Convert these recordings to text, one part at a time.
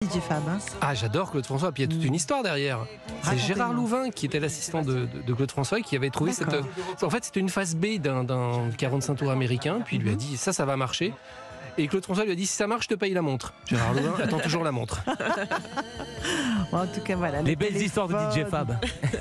DJ Fab. Ah, j'adore Claude François, puis il y a toute une histoire derrière. C'est Gérard Louvain qui était l'assistant de Claude François et qui avait trouvé cette... En fait, c'était une phase B d'un 45 tours américain, puis il lui a dit ça va marcher. Et Claude François lui a dit si ça marche, je te paye la montre. Gérard Louvain attend toujours la montre. En tout cas, voilà. Les belles histoires de DJ Fab.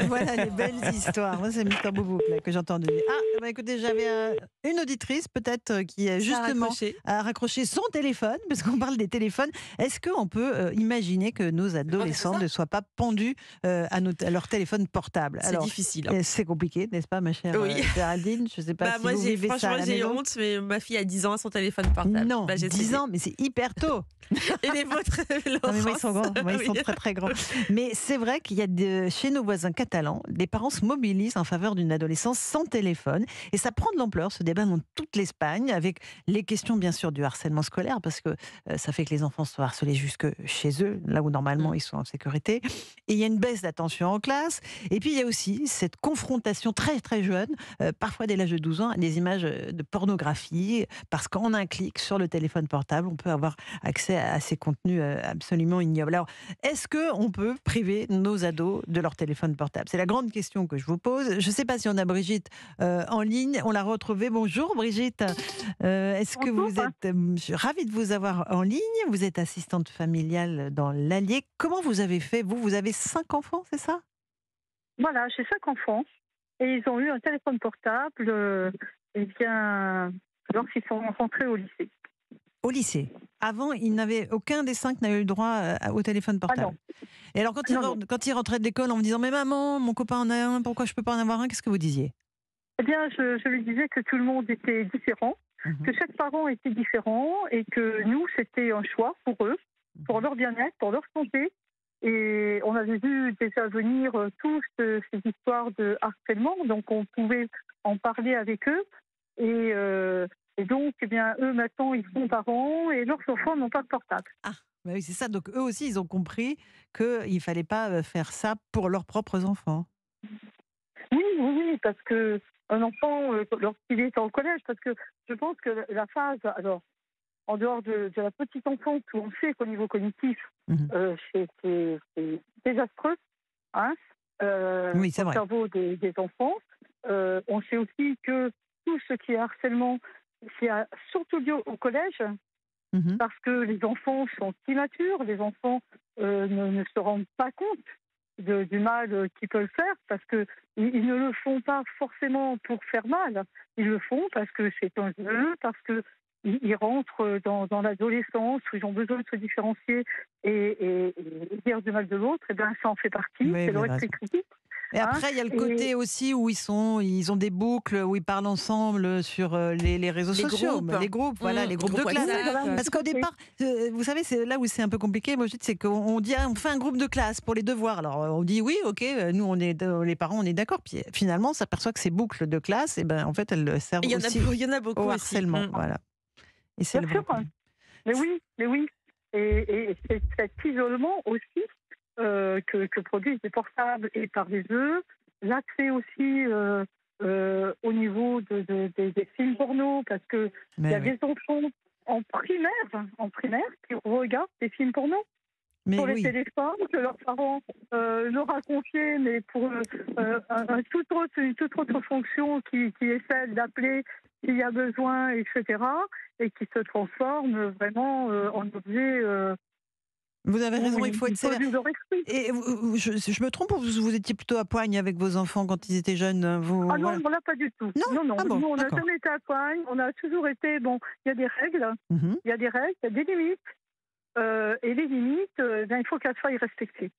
Voilà, les belles histoires. Moi, c'est Mister Boubouk là, que j'ai entendu. Ah, écoutez, j'avais une auditrice peut-être qui justement a raccroché son téléphone, parce qu'on parle des téléphones. Est-ce qu'on peut imaginer que nos adolescents ne soient pas pendus à leur téléphone portable? C'est difficile. C'est compliqué, n'est-ce pas, ma chère Géraldine? Je ne sais pas si moi, vous vivez ça à la j'ai maison. honte, mais ma fille a 10 ans à son téléphone portable. Non, 10 ans, mais c'est hyper tôt. Et les vôtres, non, mais moi, ils sont grands. Moi, ils sont très très grands. Mais c'est vrai qu'il y a chez nos voisins catalans, des parents se mobilisent en faveur d'une adolescence sans téléphone. Et ça prend de l'ampleur, ce débat dans toute l'Espagne, avec les questions bien sûr du harcèlement scolaire, parce que ça fait que les enfants sont harcelés jusque chez eux, là où normalement ils sont en sécurité. Et il y a une baisse d'attention en classe. Et puis il y a aussi cette confrontation très très jeune, parfois dès l'âge de 12 ans, à des images de pornographie, parce qu'en un clic sur le téléphone portable, on peut avoir accès à ces contenus absolument ignobles. Alors, est-ce qu'on peut priver nos ados de leur téléphone portable? C'est la grande question que je vous pose. Je ne sais pas si on a Brigitte en ligne. On l'a retrouvée. Bonjour Brigitte. Est-ce que vous êtes... je suis ravie de vous avoir en ligne. Vous êtes assistante familiale dans l'Allier. Comment vous avez fait? Vous avez 5 enfants, c'est ça? Voilà, j'ai 5 enfants. Et ils ont eu un téléphone portable lorsqu'ils sont rentrés au lycée. Au lycée. Avant, aucun des 5 n'avait eu le droit au téléphone portable. Et alors, quand ils rentraient de l'école en me disant « Mais maman, mon copain en a un, pourquoi je ne peux pas en avoir un ?» Qu'est-ce que vous disiez? Eh bien, je lui disais que tout le monde était différent, que chaque parent était différent et que nous, c'était un choix pour eux, pour leur bien-être, pour leur santé. Et on avait vu déjà venir toutes ces histoires de harcèlement, donc on pouvait en parler avec eux. Et donc, eh bien, eux, maintenant, ils sont parents et leurs enfants n'ont pas de portable. Ah, bah oui, c'est ça. Donc, eux aussi, ils ont compris qu'il ne fallait pas faire ça pour leurs propres enfants. Oui, parce qu'un enfant, lorsqu'il est au collège, parce que je pense que la phase, alors, en dehors de la petite enfance, où on sait qu'au niveau cognitif, c'est désastreux, hein, oui, c'est au vrai. cerveau des enfants. On sait aussi que tout ce qui est harcèlement, c'est surtout lié au collège, parce que les enfants sont immatures, les enfants ne se rendent pas compte du mal qu'ils peuvent faire, parce qu'ils ne le font pas forcément pour faire mal, ils le font parce que c'est un jeu, parce qu'ils rentrent dans l'adolescence où ils ont besoin de se différencier et dire du mal de l'autre, et bien ça en fait partie, Oui, c'est leur esprit critique. Et après, il y a le côté aussi où ils ont des boucles, où ils parlent ensemble sur les réseaux sociaux. Les groupes, voilà, les groupes de classe. Parce qu'au départ, vous savez, c'est là où c'est un peu compliqué, moi, c'est qu'on dit, on fait un groupe de classe pour les devoirs. Alors, on dit, oui, ok, nous, les parents, on est d'accord. Puis finalement, on s'aperçoit que ces boucles de classe, et ben, en fait, elles servent aussi il y en a beaucoup au harcèlement. Voilà. Et c'est bien sûr. Mais oui. Et c'est cet isolement aussi que produisent les portables et par les jeux, l'accès aussi au niveau des films porno, parce que il y a des enfants en primaire qui regardent des films porno sur les téléphones que leurs parents leur a confié, mais pour une toute autre fonction qui est celle d'appeler s'il y a besoin, etc., et qui se transforme vraiment en objet. Vous avez raison, il faut être sévère. Et je me trompe ou vous étiez plutôt à Poigne avec vos enfants quand ils étaient jeunes? Ah non, là pas du tout. Non. Nous, on n'a jamais été à Poigne. On a toujours été. Bon, il y a des règles. Il y a des limites. Et les limites, il faut qu'elles soient respectées.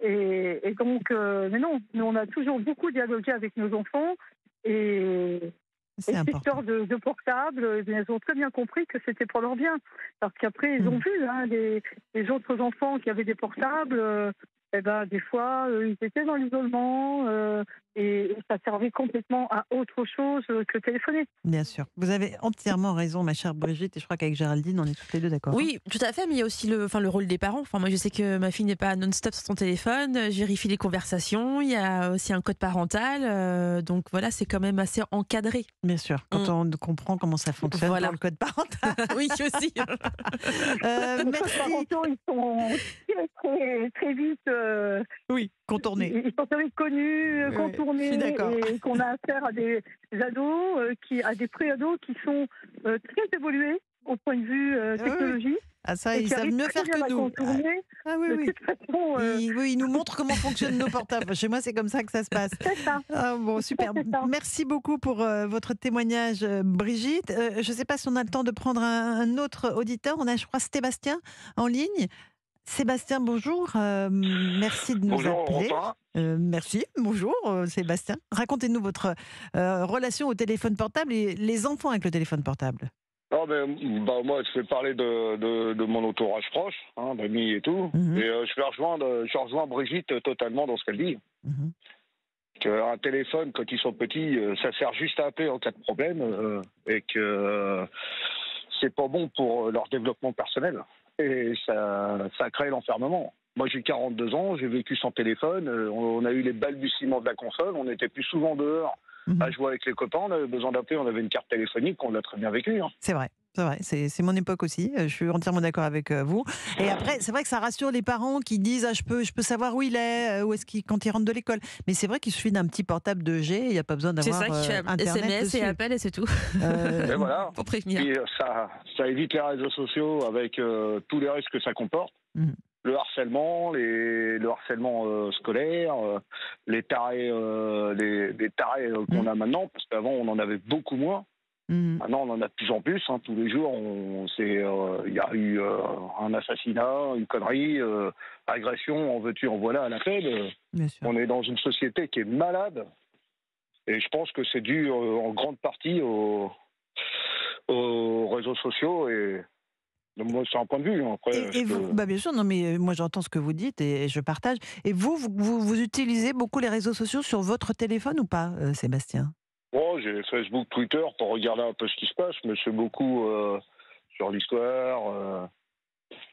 Et donc, mais non, nous, on a toujours beaucoup dialogué avec nos enfants. Et cette histoire de portable, ils ont très bien compris que c'était pour leur bien. Parce qu'après, ils ont vu les autres enfants qui avaient des portables, eh ben, des fois, ils étaient dans l'isolement et ça servait complètement à autre chose que téléphoner. Bien sûr. Vous avez entièrement raison, ma chère Brigitte, et je crois qu'avec Géraldine, on est toutes les deux d'accord. Oui, tout à fait, mais il y a aussi le rôle des parents. Enfin, moi, je sais que ma fille n'est pas non-stop sur son téléphone, je vérifie les conversations, il y a aussi un code parental, donc voilà, c'est quand même assez encadré. Bien sûr, quand on comprend comment ça fonctionne Voilà. dans le code parental. Oui, aussi. Les Merci. parentaux, ils sont très, très vite. Oui, contourner. Ils sont très vite connus, Ouais, je contournés, suis d'accord. et qu'on a affaire à des ados, à des pré-ados qui sont très évolués au point de vue oui. technologie. Ah ça, Et ils qui savent arrivent mieux très faire bien que à nous. contourner Ah oui, de oui. toute façon. Oui, ils nous montrent comment fonctionnent nos portables. Chez moi, c'est comme ça que ça se passe. C'est ça. Ah, bon, super. C'est ça. Merci beaucoup pour votre témoignage, Brigitte. Je ne sais pas si on a le temps de prendre un autre auditeur. On a, je crois, Sébastien en ligne. Sébastien, bonjour. Merci de nous Bonjour, appeler. Europe Merci. Bonjour, Sébastien. Racontez-nous votre relation au téléphone portable et les enfants avec le téléphone portable. Ah ben, moi, je vais parler de mon entourage proche, d'amis et tout. Mhm. Et je rejoins Brigitte totalement dans ce qu'elle dit. Mhm. Un téléphone, quand ils sont petits, ça sert juste à appeler en cas de problème et que c'est pas bon pour leur développement personnel. Et ça crée l'enfermement. Moi, j'ai 42 ans, j'ai vécu sans téléphone. On a eu les balbutiements de la console. On était plus souvent dehors à jouer avec les copains. On avait besoin d'appeler, on avait une carte téléphonique, on l'a très bien vécu. C'est vrai. C'est vrai, c'est mon époque aussi. Je suis entièrement d'accord avec vous. Et après, c'est vrai que ça rassure les parents qui disent je peux savoir où il est, où est-ce qu'il quand il rentre de l'école. Mais c'est vrai qu'il suffit d'un petit portable 2G, il n'y a pas besoin C'est d'avoir ça qui fait Internet SMS dessus. et appel et c'est tout. Et voilà. Pour prévenir. Puis, ça évite les réseaux sociaux avec tous les risques que ça comporte. Mhm. Le harcèlement, le harcèlement scolaire, les tarés, les tarés qu'on a maintenant, parce qu'avant on en avait beaucoup moins. Mhm. Maintenant on en a de plus en plus. Tous les jours, il y a eu un assassinat, une connerie, agression, en veux-tu, en voilà à la Fed. Bien sûr. On est dans une société qui est malade, et je pense que c'est dû en grande partie aux réseaux sociaux et. Donc moi, c'est un point de vue. Après, Et vous, bah bien sûr, non, mais moi j'entends ce que vous dites et je partage. Et vous utilisez beaucoup les réseaux sociaux sur votre téléphone ou pas, Sébastien? J'ai Facebook, Twitter pour regarder un peu ce qui se passe, mais c'est beaucoup sur l'histoire.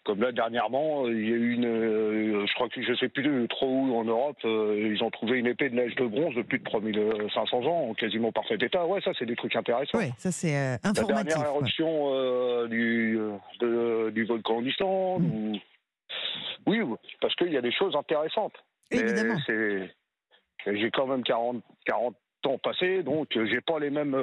Comme là, dernièrement, il y a eu je crois que je sais plus trop où en Europe, ils ont trouvé une épée de l'âge de bronze de plus de 3500 ans, quasiment parfait état. Ouais, ça, c'est des trucs intéressants. Oui, ça c'est La informatif. dernière éruption du volcan en Islande. Oui, parce qu'il y a des choses intéressantes. Évidemment. Mais j'ai quand même 40 ans passés, donc j'ai pas les mêmes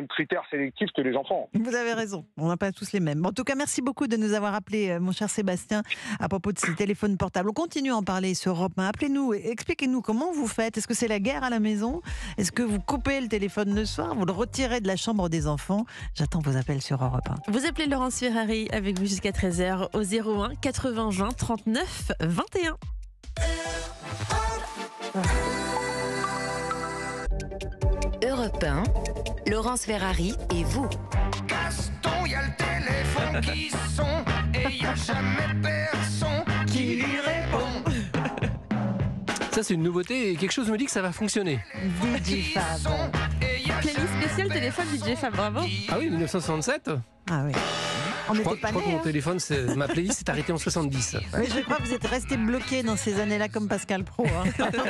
critères sélectifs que les enfants. Vous avez raison, on n'a pas tous les mêmes. En tout cas, merci beaucoup de nous avoir appelé, mon cher Sébastien, à propos de ces téléphones portables. On continue à en parler sur Europe 1. Appelez-nous et expliquez-nous comment vous faites. Est-ce que c'est la guerre à la maison? Est-ce que vous coupez le téléphone le soir? Vous le retirez de la chambre des enfants? J'attends vos appels sur Europe 1. Vous appelez Laurence Ferrari avec vous jusqu'à 13h au 01 80 20 39 21. Europe 1, Laurence Ferrari et vous. Gaston, y a le téléphone qui sonne et y a jamais personne qui lui répond. Ça, c'est une nouveauté et quelque chose me dit que ça va fonctionner. DJ Fab. Playlist spéciale téléphone DJ Fab, bravo. Ah oui, 1967. Ah oui. On Je n'était crois, pas je crois que nés. mon téléphone, ma playlist s'est arrêtée en 70. Mais je crois que vous êtes resté bloqué dans ces années-là comme Pascal Pro. Hein.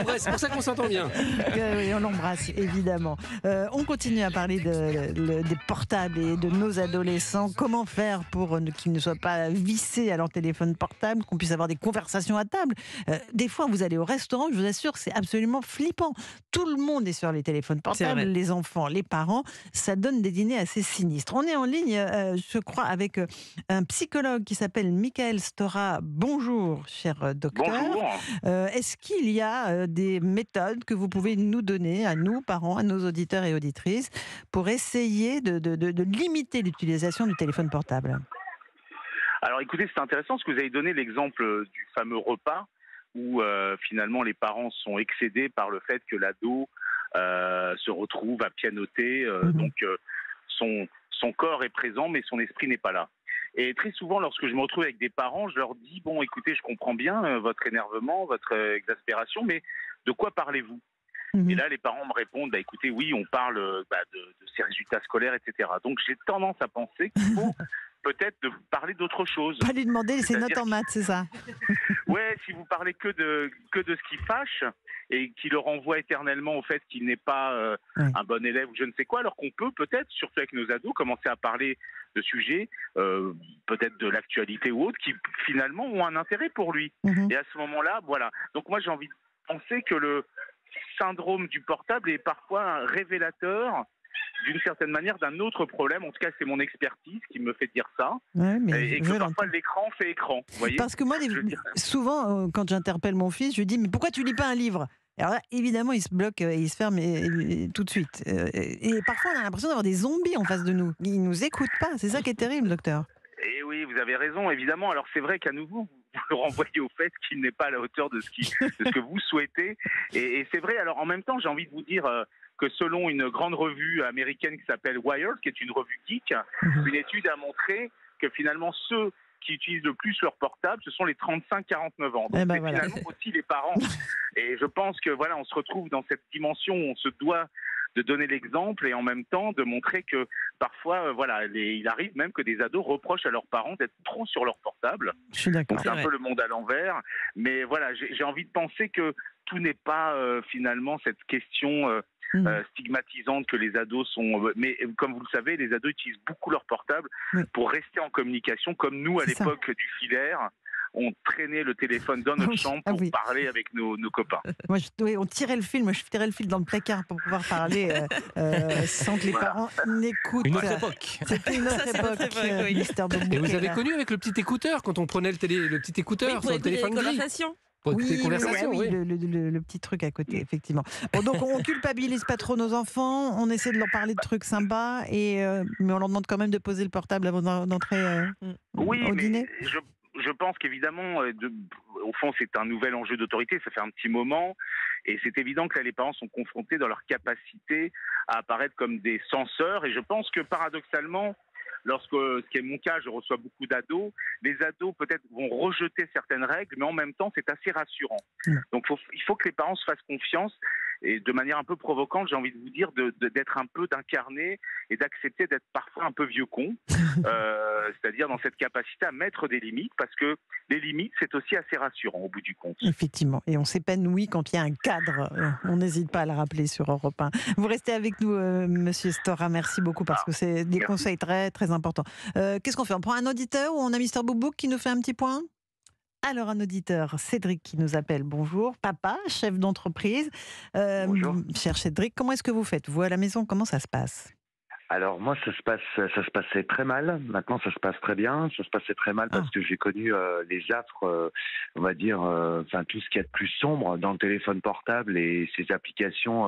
Ouais, c'est pour ça qu'on s'entend bien. Oui, on l'embrasse, évidemment. On continue à parler des portables et de nos adolescents. Comment faire pour qu'ils ne soient pas vissés à leur téléphone portable, qu'on puisse avoir des conversations à table. Des fois, vous allez au restaurant, je vous assure, c'est absolument flippant. Tout le monde est sur les téléphones portables, les enfants, les parents. Ça donne des dîners assez sinistres. On est en ligne, je crois, avec un psychologue qui s'appelle Michael Stora. Bonjour, cher docteur. Bonjour. Est-ce qu'il y a des méthodes que vous pouvez nous donner, à nous, parents, à nos auditeurs et auditrices, pour essayer de limiter l'utilisation du téléphone portable? Alors écoutez, c'est intéressant parce que vous avez donné l'exemple du fameux repas où finalement les parents sont excédés par le fait que l'ado se retrouve à pianoter, donc son corps est présent mais son esprit n'est pas là. Et très souvent, lorsque je me retrouve avec des parents, je leur dis, bon, écoutez, je comprends bien votre énervement, votre exaspération, mais de quoi parlez-vous? Et là, les parents me répondent, bah, écoutez, oui, on parle de ses résultats scolaires, etc. Donc, j'ai tendance à penser qu'il faut peut-être parler d'autre chose. Pas lui demander ses notes en maths, c'est ça? Ouais, si vous parlez que de ce qui fâche et qui le renvoie éternellement au fait qu'il n'est pas un bon élève ou je ne sais quoi, alors qu'on peut peut-être, surtout avec nos ados, commencer à parler de sujets, peut-être de l'actualité ou autre, qui finalement ont un intérêt pour lui. Et à ce moment-là, voilà. Donc moi, j'ai envie de penser que le syndrome du portable est parfois un révélateur d'une certaine manière d'un autre problème. En tout cas, c'est mon expertise qui me fait dire ça. Ouais, mais et que parfois l'écran fait écran. Vous voyez, parce que moi, souvent, quand j'interpelle mon fils, je lui dis, mais pourquoi tu lis pas un livre? Alors là, évidemment, il se bloque, il se ferme tout de suite. Et parfois, on a l'impression d'avoir des zombies en face de nous. Ils nous écoutent pas. C'est ça qui est terrible, docteur. Et oui, vous avez raison, évidemment. Alors c'est vrai qu'à nouveau, vous le renvoyez au fait qu'il n'est pas à la hauteur de ce que vous souhaitez. Et c'est vrai. Alors en même temps, j'ai envie de vous dire que selon une grande revue américaine qui s'appelle Wired, qui est une revue geek, une étude a montré que finalement ceux qui utilisent le plus leur portable, ce sont les 35-49 ans. Donc c'est finalement aussi les parents. Et je pense que voilà, on se retrouve dans cette dimension où on se doit de donner l'exemple et en même temps de montrer que parfois, il arrive même que des ados reprochent à leurs parents d'être trop sur leur portable. Je suis d'accord. C'est un peu le monde à l'envers. Mais voilà, j'ai envie de penser que tout n'est pas finalement cette question stigmatisante que les ados sont. Mais comme vous le savez, les ados utilisent beaucoup leur portable pour rester en communication, comme nous à l'époque du filaire. On traînait le téléphone dans notre chambre pour parler avec nos copains. Moi, on tirait le fil. Moi, je tirais le fil dans le placard pour pouvoir parler sans que les parents n'écoutent. Une autre époque. C'était une autre époque, Mister Boubou. Et vous avez connu avec le petit écouteur, quand on prenait le petit écouteur sur le téléphone gris. Oui, le petit truc à côté, effectivement. Bon, donc on culpabilise pas trop nos enfants, on essaie de leur parler de trucs sympas, mais on leur demande quand même de poser le portable avant d'entrer au dîner. Je pense qu'évidemment, au fond, c'est un nouvel enjeu d'autorité, ça fait un petit moment, et c'est évident que là, les parents sont confrontés dans leur capacité à apparaître comme des censeurs, et je pense que paradoxalement, ce qui est mon cas, je reçois beaucoup d'ados, les ados peut-être vont rejeter certaines règles, mais en même temps, c'est assez rassurant. Donc il faut que les parents se fassent confiance, et de manière un peu provocante, j'ai envie de vous dire, d'être un peu, d'incarner et d'accepter d'être parfois un peu vieux con, c'est-à-dire dans cette capacité à mettre des limites, parce que les limites, c'est aussi assez rassurant au bout du compte. Effectivement, et on s'épanouit quand il y a un cadre, on n'hésite pas à le rappeler sur Europe 1. Vous restez avec nous, Monsieur Stora, merci beaucoup, parce que c'est des conseils très, très importants. Qu'est-ce qu'on fait? On prend un auditeur ou on a Mister Boubou qui nous fait un petit point? Alors, un auditeur, Cédric, qui nous appelle. Bonjour, papa, chef d'entreprise. Bonjour. Cher Cédric, comment est-ce que vous faites? Vous, à la maison, comment ça se passe? Alors moi, ça se passait très mal. Maintenant, ça se passe très bien. Ça se passait très mal parce que j'ai connu les affres, on va dire, tout ce qu'il y a de plus sombre dans le téléphone portable et ses applications,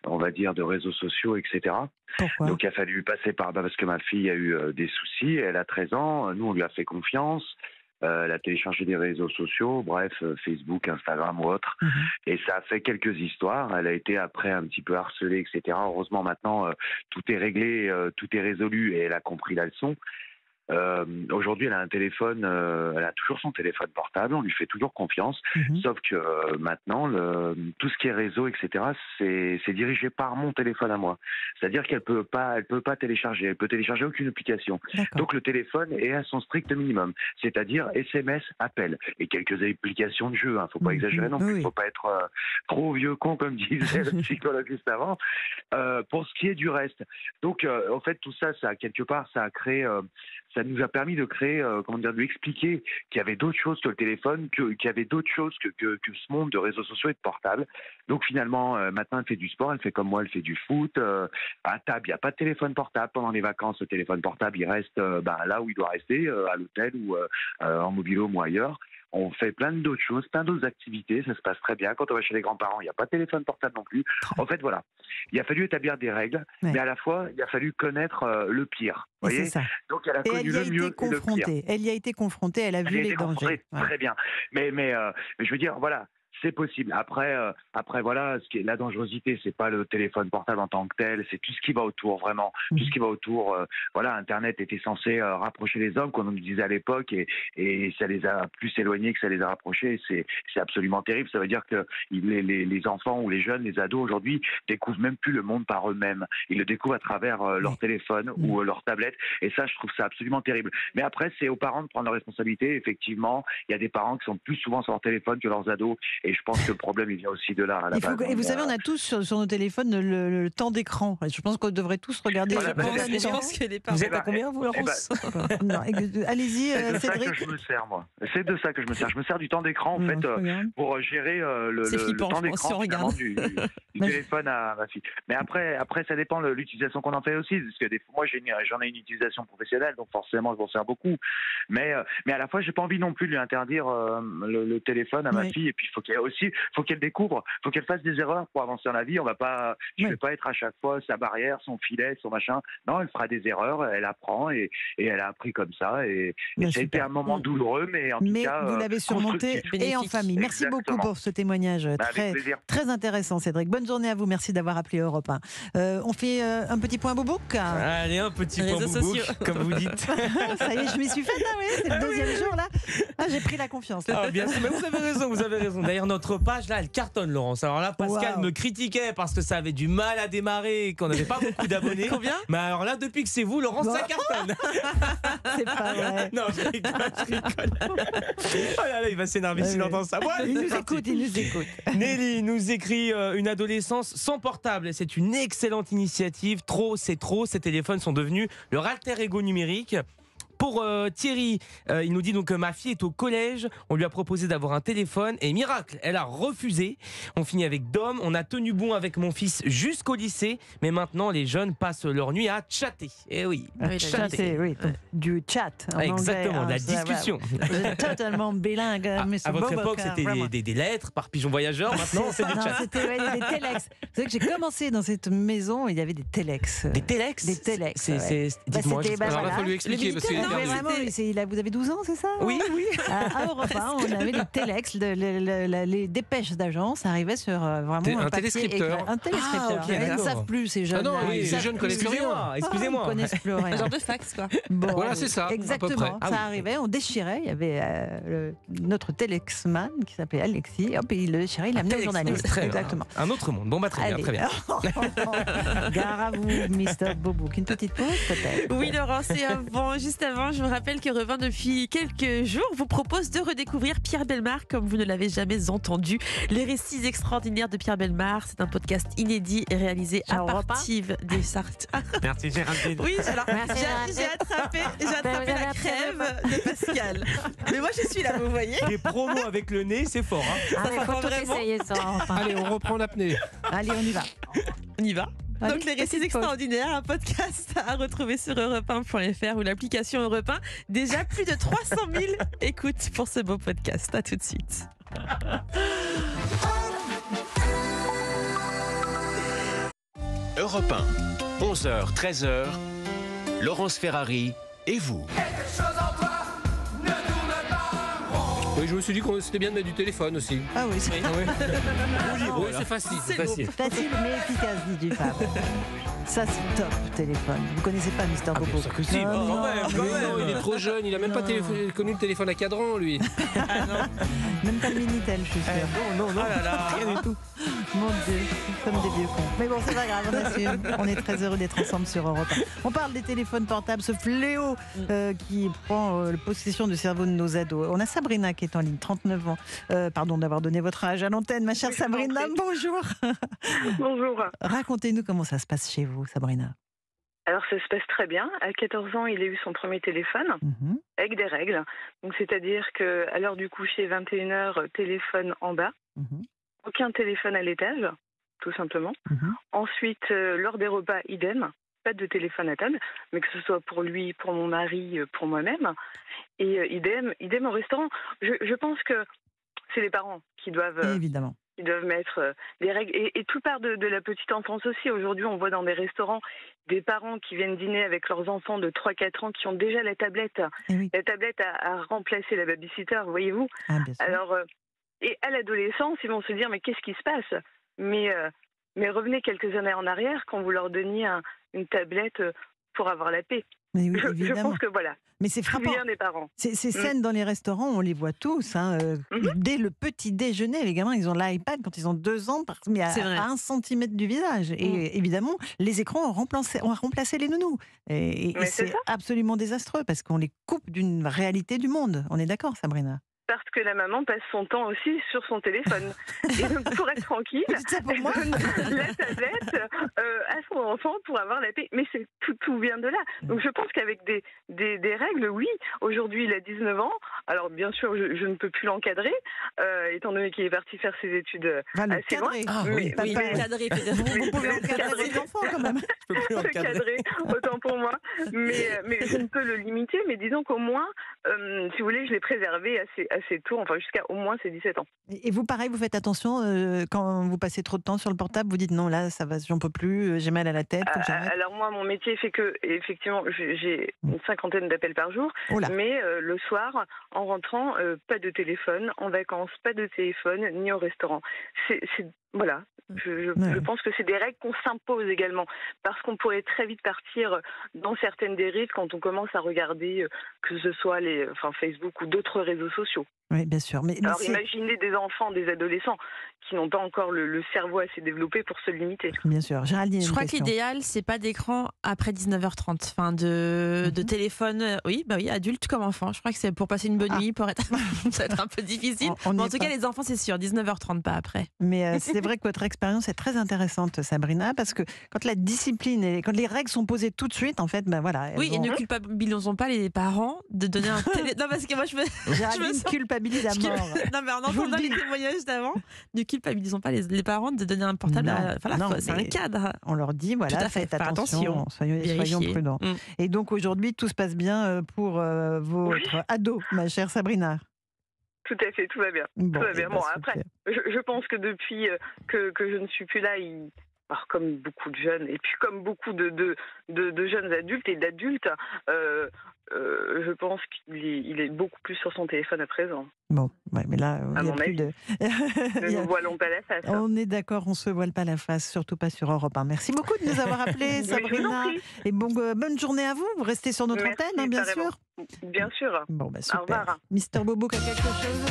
on va dire, de réseaux sociaux, etc. Pourquoi? Donc il a fallu passer par parce que ma fille a eu des soucis. Elle a 13 ans. Nous, on lui a fait confiance. Elle a téléchargé des réseaux sociaux, bref, Facebook, Instagram ou autre. Et ça a fait quelques histoires. Elle a été après un petit peu harcelée, etc. Heureusement, maintenant, tout est réglé, tout est résolu et elle a compris la leçon. Aujourd'hui, elle a un téléphone, elle a toujours son téléphone portable, on lui fait toujours confiance, sauf que maintenant, tout ce qui est réseau, etc., c'est dirigé par mon téléphone à moi. C'est-à-dire qu'elle peut pas télécharger, elle peut télécharger aucune application. Donc le téléphone est à son strict minimum, c'est-à-dire SMS, appel, et quelques applications de jeu, faut pas exagérer non plus, faut pas être trop vieux con comme disait le psychologue juste avant. Pour ce qui est du reste, donc en fait tout ça, quelque part, ça a créé... ça nous a permis de créer, de lui expliquer qu'il y avait d'autres choses que le téléphone, qu'il y avait d'autres choses que ce monde de réseaux sociaux et de portables. Donc finalement, maintenant, elle fait du sport, elle fait comme moi, elle fait du foot. À table, il n'y a pas de téléphone portable. Pendant les vacances, le téléphone portable, il reste là où il doit rester, à l'hôtel ou en mobil-home ou ailleurs. On fait plein d'autres choses, plein d'autres activités, ça se passe très bien. Quand on va chez les grands-parents, il n'y a pas de téléphone portable non plus. En fait, voilà. Il a fallu établir des règles, mais à la fois, il a fallu connaître le pire. C'est ça. Donc, elle a connu le mieux et le pire. Elle y a été confrontée, elle a vu les dangers. Très bien. Mais je veux dire, voilà. c'est possible. Après, voilà, la dangerosité, c'est pas le téléphone portable en tant que tel, c'est tout ce qui va autour, vraiment. Tout ce qui va autour. Voilà, Internet était censé rapprocher les hommes, comme on nous disait à l'époque, et ça les a plus éloignés que ça les a rapprochés. C'est absolument terrible. Ça veut dire que les enfants ou les jeunes, les ados aujourd'hui, découvrent même plus le monde par eux-mêmes. Ils le découvrent à travers leur téléphone ou leur tablette. Et ça, je trouve ça absolument terrible. Mais après, c'est aux parents de prendre leurs responsabilités. Effectivement, il y a des parents qui sont plus souvent sur leur téléphone que leurs ados. Et je pense que le problème, il vient aussi de là, à la base. Et vous savez, on a tous sur nos téléphones le temps d'écran. Je pense qu'on devrait tous regarder. Voilà, Je pense que les parents... Vous êtes à combien, vous, Laurence? Non, allez-y, c'est de ça Cédric. que je me sers, moi. C'est de ça que je me sers. Je me sers du temps d'écran, en fait, pour gérer le temps d'écran finalement, du téléphone à ma fille. Mais après, ça dépend de l'utilisation qu'on en fait aussi. Parce que moi, j'en ai une utilisation professionnelle, donc forcément, je m'en sers beaucoup. Mais à la fois, j'ai pas envie non plus de lui interdire le téléphone à ma fille. Et puis, faut qu'elle découvre, faut qu'elle fasse des erreurs pour avancer dans la vie. Je vais pas être à chaque fois sa barrière, son filet, son machin. Non, elle fera des erreurs, elle apprend et elle a appris comme ça. Et ça a été un moment douloureux, mais en tout cas, vous l'avez surmonté et en famille. Merci Exactement. beaucoup pour ce témoignage très intéressant, Cédric. Bonne journée à vous. Merci d'avoir appelé Europe 1. On fait un petit point boubouk. Allez, un petit point boubouk, comme vous dites. Ça y est, je m'y suis faite, c'est le deuxième jour là. J'ai pris la confiance. Bien sûr, mais vous avez raison. D'ailleurs, notre page là, elle cartonne, Laurence. Alors là, Pascal me critiquait parce que ça avait du mal à démarrer, qu'on n'avait pas beaucoup d'abonnés. Combien? Mais alors là, depuis que c'est vous, Laurence, ça cartonne. C'est pas vrai. Non, je rigole. Oh là là, il va s'énerver s'il entend ça. Voilà, il nous écoute. Nelly nous écrit une adolescence sans portable. C'est une excellente initiative. Trop, c'est trop. Ces téléphones sont devenus leur alter ego numérique. Pour Thierry, il nous dit donc que ma fille est au collège, on lui a proposé d'avoir un téléphone et miracle, elle a refusé. On finit avec Dom, on a tenu bon avec mon fils jusqu'au lycée, mais maintenant les jeunes passent leur nuit à chatter. Eh oui, chatter, du chat. Exactement, de la discussion. Voilà. Totalement bilingue. À votre époque, c'était des lettres par pigeon voyageur, maintenant c'est du chat. C'était des téléx. Vous savez que j'ai commencé dans cette maison, il y avait des téléx. Des téléx? Des téléx. Dites-moi. Alors il faut lui expliquer parce qu'il mais vraiment, vous avez 12 ans, c'est ça? Oui. À Europe 1, on avait les téléx, les dépêches d'agence arrivaient sur vraiment un téléscripteur. Un téléscripteur. Ils ne savent plus, ces jeunes. Ah non, les jeunes connaissent rien. Excusez-moi. Ils ne connaissent plus rien. Un genre de fax, quoi. Bon, voilà, c'est ça. Exactement. Ça arrivait, on déchirait. Il y avait notre télexman qui s'appelait Alexis. Hop, il le déchirait, il l'amenait au journaliste. Exactement. Un autre monde. Bon, bah très bien. Gare à vous, Mr. Bobouk. Une petite pause, peut-être? Oui, Laurence, et juste avant, je vous rappelle que Revin, depuis quelques jours, vous propose de redécouvrir Pierre Bellemare comme vous ne l'avez jamais entendu. Les récits extraordinaires de Pierre Bellemare, c'est un podcast inédit et réalisé à partir des Sarthes. Merci Géraldine. Oui, j'ai attrapé la crève de Pascal. Mais moi, je suis là, vous voyez. Les promos avec le nez, c'est fort. Il faut tout essayer ça. Allez, on reprend l'apnée. Allez, on y va. On y va. Donc les récits extraordinaires, un podcast à retrouver sur europe1.fr ou l'application Europe 1. Déjà plus de 300 000 écoutes pour ce beau podcast. À tout de suite. Europe 1, 11h, 13h, Laurence Ferrari et vous. Oui, je me suis dit que c'était bien de mettre du téléphone aussi. Ah oui, c'est c'est facile. facile mais efficace, dit du Fab. Ça, c'est top, téléphone. Vous connaissez pas Mister Bobo? Quand même. Il est trop jeune, il a même pas connu le téléphone à cadran, lui. Même pas le Minitel, je suis sûre. Non. Oh là là, rien du tout. Mon Dieu, comme des vieux cons. Mais bon, c'est pas grave, on assume. On est très heureux d'être ensemble sur Europe 1. On parle des téléphones portables, ce fléau qui prend possession du cerveau de nos ados. On a Sabrina qui est en ligne, 39 ans. Pardon d'avoir donné votre âge à l'antenne, ma chère Sabrina. Bonjour. Bonjour. Racontez-nous comment ça se passe chez vous, Sabrina. Alors ça se passe très bien. À 14 ans, il a eu son premier téléphone avec des règles. Donc c'est-à-dire qu'à l'heure du coucher, 21h, téléphone en bas. Aucun téléphone à l'étage, tout simplement. Ensuite, lors des repas, idem. Pas de téléphone à table, mais que ce soit pour lui, pour mon mari, pour moi-même. Et idem au restaurant. Je pense que c'est les parents qui doivent... Évidemment. Ils doivent mettre des règles. Et tout part de la petite enfance aussi. Aujourd'hui, on voit dans des restaurants des parents qui viennent dîner avec leurs enfants de 3-4 ans qui ont déjà la tablette. La tablette a remplacé la babysitter, voyez-vous. Bien sûr. Alors, Et à l'adolescence, ils vont se dire, mais qu'est-ce qui se passe ? Mais revenez quelques années en arrière quand vous leur donniez une tablette pour avoir la paix. Mais oui, Je pense que voilà. Mais c'est frappant. Souviens des parents. Ces scènes dans les restaurants, on les voit tous. Dès le petit déjeuner, les gamins, ils ont l'iPad quand ils ont 2 ans, mais à 1 centimètre du visage. Et évidemment, les écrans ont remplacé les nounous. Et c'est absolument désastreux parce qu'on les coupe d'une réalité du monde. On est d'accord, Sabrina ? Parce que la maman passe son temps aussi sur son téléphone. Et donc, pour être tranquille, elle donne la tablette à son enfant pour avoir la paix. Mais tout vient de là. Donc, je pense qu'avec des règles, oui. Aujourd'hui, il a 19 ans. Alors, bien sûr, je ne peux plus l'encadrer, étant donné qu'il est parti faire ses études assez loin. Oui, encadrer. Vous pouvez encadrer les enfants, quand même. Je peux plus encadrer, autant pour moi. Mais je ne peux le limiter. Mais disons qu'au moins, si vous voulez, je l'ai préservé assez tôt, enfin jusqu'à au moins ses 17 ans. Et vous, pareil, vous faites attention quand vous passez trop de temps sur le portable, vous dites non, là, ça va, j'en peux plus, j'ai mal à la tête. Alors moi, mon métier fait que, effectivement, j'ai une 50aine d'appels par jour, mais le soir, en rentrant, pas de téléphone, en vacances, pas de téléphone, ni au restaurant. Voilà, je pense que c'est des règles qu'on s'impose également, parce qu'on pourrait très vite partir dans certaines dérives quand on commence à regarder, que ce soit Facebook ou d'autres réseaux sociaux. Oui, bien sûr. Alors imaginez des enfants, des adolescents qui n'ont pas encore le cerveau assez développé pour se limiter. Bien sûr. Géraldine, je crois que l'idéal, c'est pas d'écran après 19h30, enfin de téléphone, oui, adulte comme enfant. Je crois que c'est pour passer une bonne nuit, ça va être un peu difficile. Mais en tout cas, les enfants, c'est sûr, 19h30, pas après. Mais c'est vrai que votre expérience est très intéressante, Sabrina, parce que quand la discipline et quand les règles sont posées tout de suite, en fait, et ne culpabilisons pas les parents de donner un téléphone. Non, parce que moi, Géraldine culpabilise à mort. Non, mais en entendant les témoignages d'avant, ne culpabilisons pas les parents de donner un portable. C'est un cadre. On leur dit, faites attention, soyons prudents. Et donc aujourd'hui, tout se passe bien pour votre ado, ma chère Sabrina. Tout à fait, tout va bien. Après, je pense que depuis que je ne suis plus là, alors, comme beaucoup de jeunes, et puis comme beaucoup de jeunes adultes et d'adultes, je pense qu'il est beaucoup plus sur son téléphone à présent. Mais là, à mon avis, ne nous voilons pas la face. On est d'accord, on se voile pas la face, surtout pas sur Europe 1. Merci beaucoup de nous avoir appelés, Sabrina. Et bonne journée à vous. Vous restez sur notre antenne, bien sûr. Bien sûr. Super. Au revoir. Mister Bobo, quelque chose?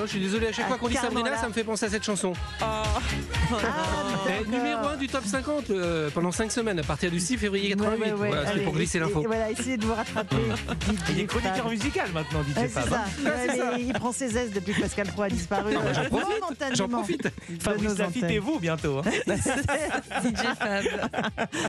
Je suis désolé, à chaque fois qu'on dit Sabrina, ça me fait penser à cette chanson. Numéro 1 du top 50 pendant 5 semaines, à partir du 6 février 88. Voilà, c'était pour glisser l'info. Voilà, essayez de vous rattraper. Il est chroniqueur musical maintenant, DJ Fab. Il prend ses aises depuis que Pascal Pro a disparu. J'en profite. Fabrice Lafitte et vous bientôt. DJ Fab.